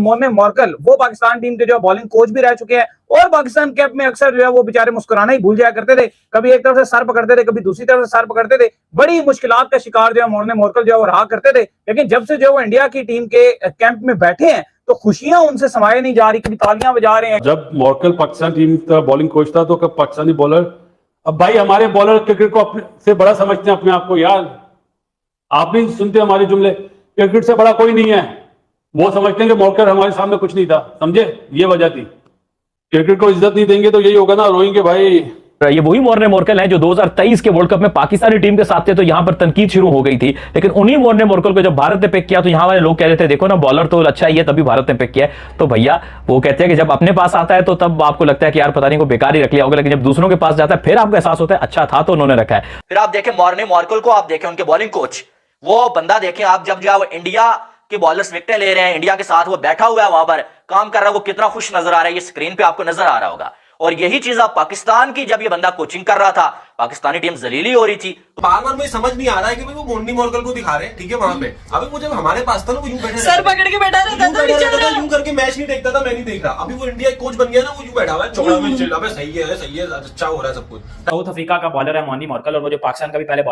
Morne मॉर्कल वो Pakistan team के जो बॉलिंग कोच भी रह चुके हैं और पाकिस्तान कैप में अक्सर जो है वो बेचारे मुस्कुराना ही भूल जाया करते थे। कभी एक तरफ से सर पकड़ते थे, कभी दूसरी तरफ से सर पकड़ते थे। बड़ी मुश्किलात का शिकार जो है मोर्ने मॉर्कल जो है वो रहा करते थे। लेकिन जब से जो वो इंडिया की टीम के कैंप में बैठे हैं तो खुशियां उनसे समाये नहीं जा रही, कभी तालियां बजा रहे हैं। जब मॉर्कल पाकिस्तान टीम का बॉलिंग कोच था तो कब पाकिस्तानी बॉलर, अब भाई हमारे बॉलर क्रिकेट को अपने से बड़ा समझते हैं अपने आप को यार। आप भी सुनते हमारे जुमले, क्रिकेट से बड़ा कोई नहीं है। वो समझते हैं कि मॉर्कल हमारे सामने कुछ नहीं था, समझे, ये वजह थी। क्रिकेट को इज्जत नहीं देंगे तो यही होगा ना, रोएंगे भाई। ये वही मोर्ने मॉर्कल हैं जो 2023 के वर्ल्ड कप में पाकिस्तानी टीम के साथ थे, तो यहां पर तनकीद शुरू हो गई थी। लेकिन उन्हीं मोर्ने मॉर्कल को जब भारत ने पिक किया तो यहां वाले लोग कह रहे थे देखो ना बॉलर तो अच्छा ही है तभी भारत ने पिक किया है। तो भैया वो कहते हैं कि जब अपने पास आता है तो तब आपको लगता है कि यार पता नहीं को बेकार ही रख लिया होगा, लेकिन जब दूसरों के पास जाता है फिर आपको एहसास होता है अच्छा था तो उन्होंने रखा है। फिर आप देखें मोर्ने मॉर्कल को, आप देखें उनके बॉलिंग कोच, वो बंदा देखें आप, जब जो है इंडिया के बॉलर्स विकेटें ले रहे हैं, इंडिया के साथ वो बैठा हुआ है, वहां पर काम कर रहा है, वो कितना खुश नजर आ रहा है, ये स्क्रीन पे आपको नजर आ रहा होगा। और यही चीज आप पाकिस्तान की, जब ये बंदा कोचिंग कर रहा था पाकिस्तानी टीम जलीली हो रही थी। बार बार मुझे समझ नहीं आ रहा है कि भाई वो मोर्नी मॉर्कल को दिखा रहे हैं, ठीक है वहां पे। अभी वो जब हमारे पास था ना वो यूं बैठा सर पकड़ के बैठा रहता था, यूं करके मैच नहीं देखता था, मैं नहीं देख रहा। अभी वो इंडिया कोच बन गया ना, वो यूं बैठा हुआ है चौड़ा में, चिल्ला पे सही है अच्छा हो रहा है सब कुछ। साउथ अफ्रीका का बॉलर है मोर्नी मॉर्कल, और वो जो पाकिस्तान का भी पहले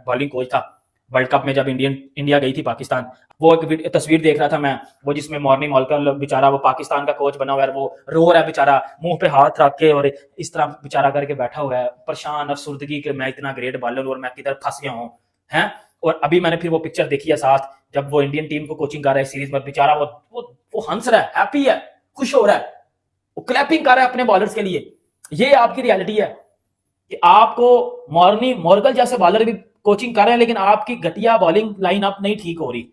बॉलिंग कोच था वर्ल्ड कप में जब इंडिया गई थी पाकिस्तान। वो एक तस्वीर देख रहा था मैं, वो जिसमें मोर्नी मॉर्कल बेचारा वो पाकिस्तान का कोच बना हुआ है, वो रो रहा है बेचारा, मुंह पे हाथ रख के और इस तरह बेचारा करके बैठा हुआ है, परेशान, अफसुर्दगी कि मैं इतना ग्रेट बॉलर और मैं किधर फंस गया हूँ हैं। और अभी मैंने फिर वो पिक्चर देखी है साथ, जब वो इंडियन टीम को कोचिंग कर रहा है सीरीज में, बेचारा वो हंस रहा है, हैप्पी है, खुश हो रहा है, वो क्लैपिंग कर रहा है अपने बॉलर्स के लिए। ये आपकी रियलिटी है कि आपको मोर्नी मॉर्कल जैसे बॉलर भी कोचिंग कर रहे हैं, लेकिन आपकी घटिया बॉलिंग लाइन अप नहीं ठीक हो रही।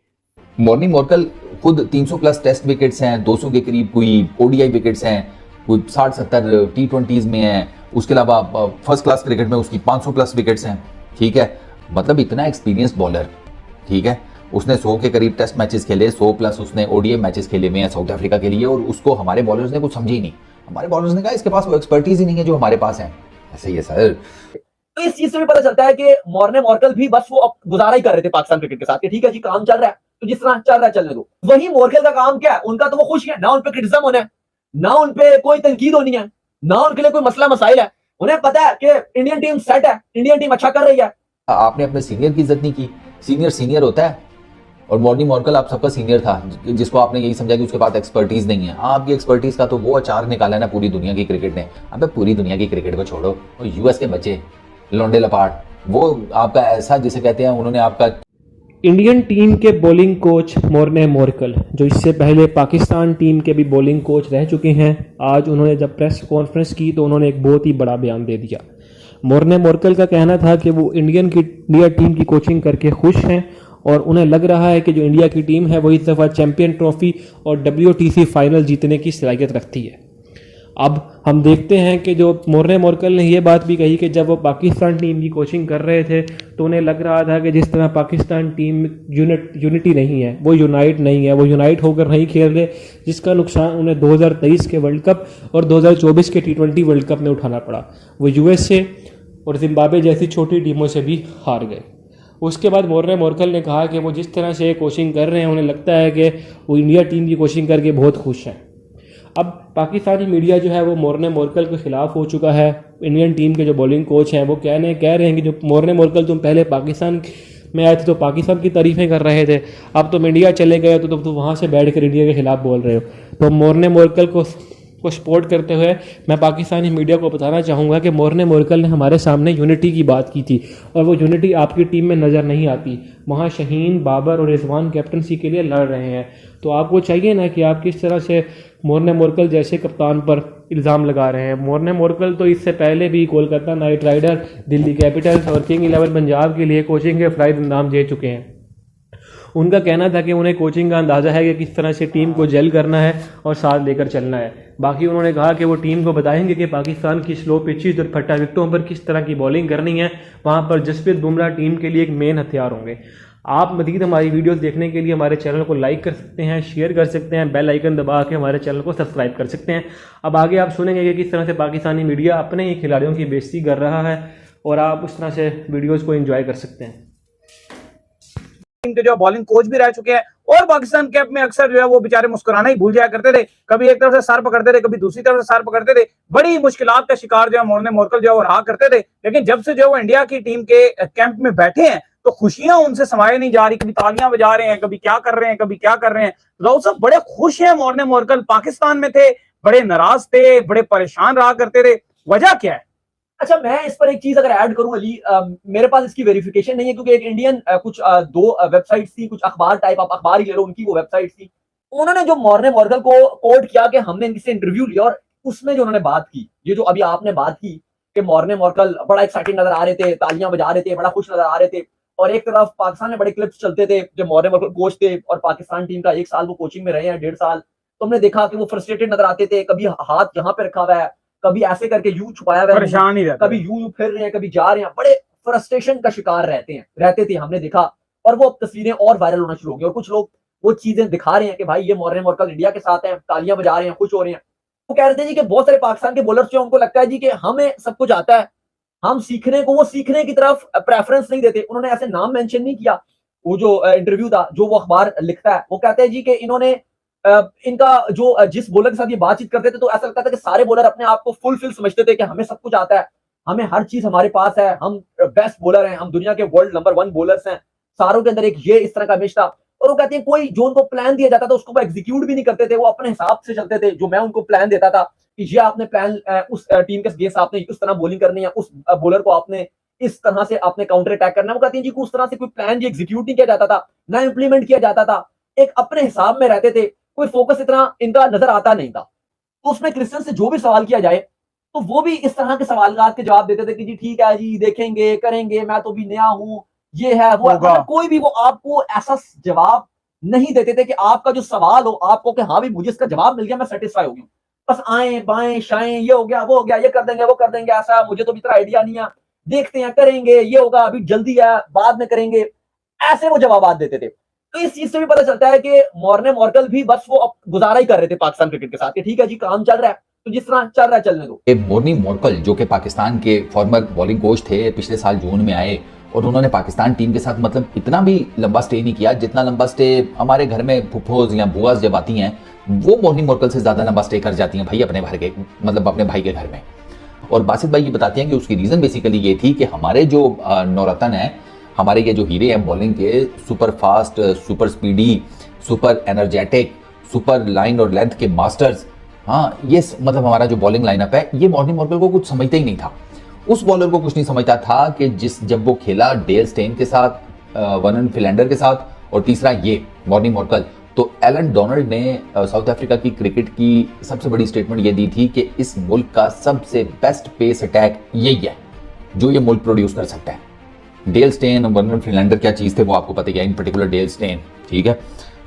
मोर्नी मॉर्कल खुद 300 प्लस टेस्ट विकेट्स हैं, 200 के करीब कोई ओडीआई विकेट्स हैं, कोई 60-70 टी20s में हैं। उसके अलावा फर्स्ट क्लास क्रिकेट में उसकी 500 प्लस विकेट्स हैं, ठीक है। मतलब इतना एक्सपीरियंस बॉलर, ठीक है। उसने 100 के करीब टेस्ट मैचेस खेले, 100 प्लस उसने ओडीआई मैचेस खेले हुए हैं साउथ अफ्रीका के लिए, और उसको हमारे बॉलर्स ने कुछ समझी ही नहीं। हमारे बॉलर्स ने कहा इसके पास वो एक्सपर्टीज ही नहीं है जो हमारे पास है। ऐसा ही है सर। तो इस चीज से भी पता चलता है कि मोर्ने मॉर्कल भी बस वो अब गुजारा ही कर रहे थे पाकिस्तान क्रिकेट के साथ कि ठीक है जी काम चल रहा है तो जिस तरह चल रहा है चलने दो। वही मॉर्कल का काम क्या है, उनका तो वो खुश है ना, उन पे क्रिटिसिज्म होना है, ना उन पे कोई तनकीद होनी है, ना उनके लिए कोई मसला मसाइल है। उन्हें पता है कि इंडियन टीम सेट है, इंडियन टीम अच्छा कर रही है। आपने अपने सीनियर की इज्जत नहीं की। सीनियर होता है, और मोर्नी मॉर्कल आप सबका सीनियर था, जिसको आपने यही समझा कि उसके पास एक्सपर्टीज नहीं है। आपकी एक्सपर्टीज का तो वो अचार निकाला ना पूरी दुनिया की क्रिकेट ने। अब पूरी दुनिया की क्रिकेट को छोड़ो, और यूएस के बच्चे लौंडे लपाट, वो आपका ऐसा जिसे कहते हैं, उन्होंने आपका इंडियन टीम के बॉलिंग कोच मोर्ने मॉर्कल, जो इससे पहले पाकिस्तान टीम के भी बॉलिंग कोच रह चुके हैं, आज उन्होंने जब प्रेस कॉन्फ्रेंस की तो उन्होंने एक बहुत ही बड़ा बयान दे दिया। मोर्ने मॉर्कल का कहना था कि वो इंडिया टीम की कोचिंग करके खुश हैं और उन्हें लग रहा है कि जो इंडिया की टीम है वो इस दफ़ा चैंपियन ट्रॉफी और WTC फाइनल जीतने की सलाहियत रखती है। अब हम देखते हैं कि जो मोर्ने मॉर्कल ने ये बात भी कही कि जब वो पाकिस्तान टीम की कोचिंग कर रहे थे तो उन्हें लग रहा था कि जिस तरह पाकिस्तान टीम यूनिटी नहीं है, वो यूनाइट नहीं है, वो यूनाइट होकर नहीं खेल रहे, जिसका नुकसान उन्हें 2023 के वर्ल्ड कप और 2024 के T20 वर्ल्ड कप में उठाना पड़ा। वो USA और जिम्बाब्वे जैसी छोटी टीमों से भी हार गए। उसके बाद मोर्ने मॉर्कल ने कहा कि वो जिस तरह से कोचिंग कर रहे हैं उन्हें लगता है कि वो इंडिया टीम की कोचिंग करके बहुत खुश हैं। अब पाकिस्तानी मीडिया जो है वो मोर्ने मॉर्कल के खिलाफ हो चुका है। इंडियन टीम के जो बॉलिंग कोच हैं वो कह रहे हैं कि जो मोर्ने मॉर्कल तुम पहले पाकिस्तान में आए थे तो पाकिस्तान की तारीफ़ें कर रहे थे, अब तुम इंडिया चले गए तो तुम वहाँ से बैठ कर इंडिया के खिलाफ बोल रहे हो। तो मोर्ने मॉर्कल को सपोर्ट करते हुए मैं पाकिस्तानी मीडिया को बताना चाहूँगा कि मोर्ने मॉर्कल ने हमारे सामने यूनिटी की बात की थी और वो यूनिटी आपकी टीम में नज़र नहीं आती। वहाँ शहीन, बाबर और रिजवान कैप्टनसी के लिए लड़ रहे हैं, तो आपको चाहिए ना कि आप किस तरह से मोर्ने मॉर्कल जैसे कप्तान पर इल्ज़ाम लगा रहे हैं। मोर्ने मॉर्कल तो इससे पहले भी Kolkata Knight Rider, Delhi Capitals और किंग 11 पंजाब के लिए कोचिंग के फ़राइज़ इंतजाम दे चुके हैं। उनका कहना था कि उन्हें कोचिंग का अंदाज़ा है कि किस तरह से टीम को जेल करना है और साथ लेकर चलना है। बाकी उन्होंने कहा कि वो टीम को बताएंगे कि पाकिस्तान की स्लो पिचेस और फट्टा विकेटों पर किस तरह की बॉलिंग करनी है। वहाँ पर जसप्रीत बुमराह टीम के लिए एक मेन हथियार होंगे। आप मज़ीद हमारी वीडियोस देखने के लिए हमारे चैनल को लाइक कर सकते हैं, शेयर कर सकते हैं, बेल आइकन दबा के हमारे चैनल को सब्सक्राइब कर सकते हैं। अब आगे आप सुनेंगे कि किस तरह से पाकिस्तानी मीडिया अपने ही खिलाड़ियों की बेइज्जती कर रहा है और आप उस तरह से वीडियोज़ को एंजॉय कर सकते हैं। टीम के जो बॉलिंग कोच भी रह चुके हैं और पाकिस्तान कैप में अक्सर जो है वो बेचारे मुस्कुराना ही भूल जाया करते थे। कभी एक तरफ से सर पकड़ते थे, कभी दूसरी तरफ से सर पकड़ते थे। बड़ी मुश्किलात का शिकार जो है मोर्ने मोरकल जो है वो रहा करते थे। लेकिन जब से जो वो इंडिया की टीम के कैंप में बैठे हैं तो खुशियां उनसे समाये नहीं जा रही। कभी तालियां बजा रहे हैं, कभी क्या कर रहे हैं, कभी क्या कर रहे हैं। राउत साहब बड़े खुश हैं मोर्ने मोरकल। पाकिस्तान में थे, बड़े नाराज थे, बड़े परेशान रहा करते थे, वजह क्या है? अच्छा, मैं इस पर एक चीज अगर ऐड करूं अली, मेरे पास इसकी वेरिफिकेशन नहीं है क्योंकि एक इंडियन कुछ दो वेबसाइट्स थी, कुछ अखबार टाइप, आप अखबार ही ले लो, उनकी वो वेबसाइट थी। उन्होंने जो मोर्ने मोरकल को कोट किया कि हमने इनसे इंटरव्यू लिया और उसमें जो उन्होंने बात की, ये जो अभी आपने बात की कि मोर्ने मोरकल बड़ा एक्साइटेड नजर आ रहे थे, तालियां बजा रहे थे, बड़ा खुश नजर आ रहे थे, और एक तरफ पाकिस्तान में बड़े क्लिप्स चलते थे जब मोर्ने मोरकल कोच थे और पाकिस्तान टीम का 1 साल वो कोचिंग में रहे हैं, 1.5 साल, तो हमने देखा कि वो फ्रस्ट्रेटेड नजर आते थे। कभी हाथ यहाँ पे रखा हुआ है, कभी ऐसे करके यूं छुपाया हुआ है, परेशान ही रहते, कभी यूं फिर रहे हैं, कभी जा रहे हैं, बड़े फ्रस्ट्रेशन का शिकार रहते थे, हमने देखा। और वो तस्वीरें और वायरल होना शुरू हो गई और कुछ लोग वो चीजें दिखा रहे हैं कि भाई ये मोर्ने मोरकल इंडिया के साथ हैं, तालियां बजा रहे हैं, खुश हो रहे हैं। वो कह रहे थे जी कि बहुत सारे पाकिस्तान के बॉलर्स जो उनको लगता है जी कि हमें सब कुछ आता है, हम सीखने को, वो सीखने की तरफ प्रेफरेंस नहीं देते। उन्होंने ऐसे नाम मेंशन नहीं किया। वो जो इंटरव्यू था जो वो अखबार लिखता है, वो कहते हैं जी कि इन्होंने इनका जो जिस बॉलर के साथ ये बातचीत करते थे तो ऐसा लगता था कि सारे बॉलर अपने आप को फुलफिल समझते थे कि हमें सब कुछ आता है, हमें हर चीज हमारे पास है, हम बेस्ट बॉलर हैं, हम दुनिया के वर्ल्ड नंबर 1 बॉलर्स हैं। सारों के अंदर एक ये इस तरह का इमेज था। और वो कहते हैं कोई जो उनको प्लान दिया जाता था उसको वो एग्जीक्यूट भी नहीं करते थे, वो अपने हिसाब से चलते थे। जो मैं उनको प्लान देता था कि ये आपने प्लान उस टीम के अगेंस्ट आपने उस तरह बॉलिंग करनी है, उस बॉलर को आपने इस तरह से आपने काउंटर अटैक करना है। वो कहते हैं जी उस तरह से कोई प्लान जी एग्जीक्यूट नहीं किया जाता था, ना इंप्लीमेंट किया जाता था, एक अपने हिसाब में रहते थे, कोई फोकस इतना इनका नजर आता नहीं था। तो उसमें क्रिश्चियन से जो भी सवाल किया जाए तो वो भी इस तरह के सवाल के जवाब देते थे कि जी ठीक है जी, देखेंगे, करेंगे, मैं तो भी नया हूं, ये है वो। मतलब कोई भी वो आपको ऐसा जवाब नहीं देते थे कि आपका जो सवाल हो आपको कि हाँ भी मुझे इसका जवाब मिल गया, मैं सेटिस्फाई हो गया। बस आए बाएं शाएं, ये हो गया, वो हो गया, ये कर देंगे, वो कर देंगे, ऐसा मुझे तो भी इतना आइडिया नहीं है, देखते हैं, करेंगे, ये होगा, अभी जल्दी है, बाद में करेंगे, ऐसे वो जवाब देते थे। तो इस चीज से भी पता चलता है कि मोर्ने मोरकल भी बस वो गुजारा ही कर रहे थे पाकिस्तान क्रिकेट के साथ कि ठीक है जी काम चल रहा है तो जिस तरह चल रहा है चलने दो। मोर्ने मोरकल जो कि पाकिस्तान के फॉर्मर बॉलिंग कोच थे, पिछले साल जून में आए और उन्होंने पाकिस्तान टीम के साथ मतलब इतना भी लंबा स्टे नहीं किया जितना लंबा स्टे हमारे घर में फुफ्फोज या बुआज जब आती हैं वो मोर्ने मोरकल से ज्यादा लंबा स्टे कर जाती हैं भाई अपने घर के, मतलब अपने भाई के घर में। और बासित भाई ये बताते हैं कि उसकी रीजन बेसिकली ये थी कि हमारे जो नौरतन है, हमारे ये जो हीरे हैं बॉलिंग के, super fast, super speedy, super energetic, super line और लेंथ के मास्टर्स, हाँ ये मतलब हमारा जो बॉलिंग लाइनअप है ये मोर्ने मोरकल को कुछ समझते ही नहीं था। उस बॉलर को कुछ नहीं समझता था कि जब वो खेला डेल स्टेन के साथ, वर्नन फिलैंडर के साथ और तीसरा ये मोर्ने मोरकल, तो एलन डोनाल्ड ने साउथ अफ्रीका की क्रिकेट की सबसे बड़ी स्टेटमेंट ये दी थी कि इस मुल्क का सबसे बेस्ट पेस अटैक यही है जो ये मुल्क प्रोड्यूस कर सकता है। डेल स्टेन और वर्नन फिलैंडर क्या चीज़ थे वो आपको पता है, इन पर्टिकुलर डेल स्टेन, ठीक है,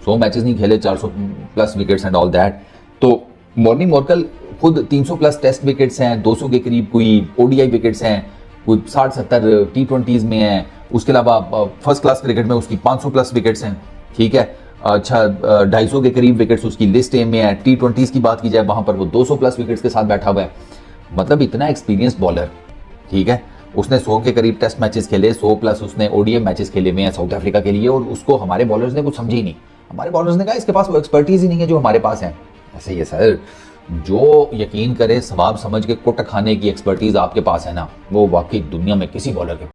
100 मैचेस नहीं खेले, 400 plus wickets and all that. तो मोर्ने मोरकल खुद 300 प्लस टेस्ट विकेट्स हैं, 200 के करीब कोई ओडीआई विकेट्स हैं, कोई 60-70 T20s में हैं, उसके अलावा फर्स्ट क्लास क्रिकेट में उसकी 500 प्लस विकेट्स हैं, ठीक है, अच्छा 250 के करीब विकेट्स उसकी लिस्ट ए में है। T20s की बात की जाए वहां पर वो 200 प्लस विकेट्स के साथ बैठा हुआ है, मतलब इतना एक्सपीरियंस बॉलर, ठीक है। उसने 100 के करीब टेस्ट मैचेस खेले, 100 प्लस उसने ओडीआई मैचेस खेले हुए हैं साउथ अफ्रीका के लिए, और उसको हमारे बॉलर्स ने कुछ समझे ही नहीं। हमारे बॉलर्स ने कहा इसके पास वो एक्सपर्टीज ही नहीं है जो हमारे पास है। ऐसे ही है सर, जो यकीन करे सवाब समझ के कुट खाने की एक्सपर्टीज आपके पास है ना, वो वाकई दुनिया में किसी बॉलर के